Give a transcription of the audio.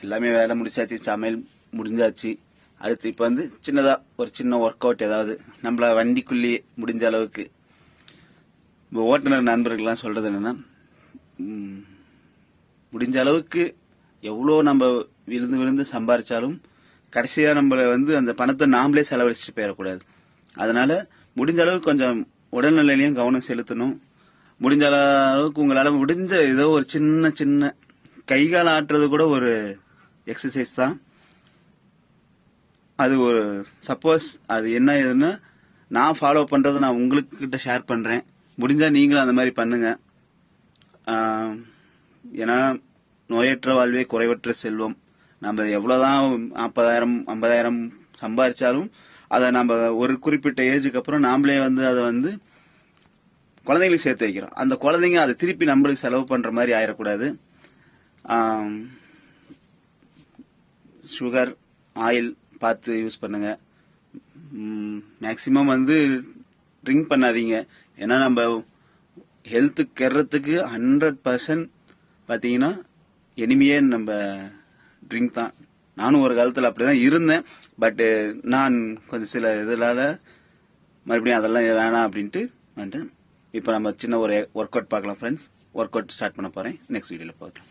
எல்லாமே வேலை முடிச்சாச்சு, சமையல் முடிஞ்சாச்சு. அடுத்து இப்போ வந்து சின்னதாக ஒரு சின்ன ஒர்க் அவுட், ஏதாவது நம்மள வண்டிக்குள்ளேயே முடிஞ்ச அளவுக்கு. இப்போ ஓட்டுநர் நண்பர்கள்லாம் சொல்கிறது என்னென்னா, முடிஞ்ச அளவுக்கு எவ்வளோ நம்ம விழுந்து விழுந்து சம்பாரிச்சாலும் கடைசியாக நம்மளை வந்து அந்த பணத்தை நாமளே செலவழிச்சு போயிடக்கூடாது. அதனால முடிஞ்ச அளவுக்கு கொஞ்சம் உடல்நிலையிலையும் கவனம் செலுத்தணும். முடிஞ்ச அளவுக்கு உங்களால் முடிஞ்ச ஏதோ ஒரு சின்ன சின்ன கைகால் ஆட்டுறது கூட ஒரு எக்ஸசைஸ் தான். அது ஒரு சப்போஸ் அது என்ன ஏதுன்னா நான் ஃபாலோ பண்ணுறதை நான் உங்களுக்கிட்ட ஷேர் பண்ணுறேன். முடிஞ்சால் நீங்களும் அந்த மாதிரி பண்ணுங்க. ஏன்னா நோயற்ற வாழ்வே குறைவற்ற செல்வம். நம்ம எவ்வளோதான் 40,000 50,000 சம்பாதிச்சாலும் அதை நம்ம ஒரு குறிப்பிட்ட ஏஜுக்கு அப்புறம் நாமளே வந்து அதை வந்து குழந்தைங்களுக்கு சேர்த்து வைக்கிறோம். அந்த குழந்தைங்க அதை திருப்பி நம்மளுக்கு செலவு பண்ணுற மாதிரி ஆயிடக்கூடாது. சுகர் ஆயில் பார்த்து யூஸ் பண்ணுங்க. மேக்சிமம் வந்து ட்ரிங்க் பண்ணாதீங்க. ஏன்னா நம்ம ஹெல்த்து கெடுறதுக்கு 100% பார்த்தீங்கன்னா எனிமையே நம்ம ட்ரிங்க் தான். நானும் ஒரு காலத்தில் அப்படி தான் இருந்தேன். பட்டு நான் கொஞ்சம் சில இதனால மறுபடியும் அதெல்லாம் வேணாம் அப்படின்ட்டு வந்துட்டேன். இப்போ நம்ம சின்ன ஒரு ஒர்க் அவுட் பார்க்கலாம் ஃப்ரெண்ட்ஸ். ஒர்க் அவுட் ஸ்டார்ட் பண்ண போகிறேன். நெக்ஸ்ட் வீடியோவில் பார்க்கலாம்.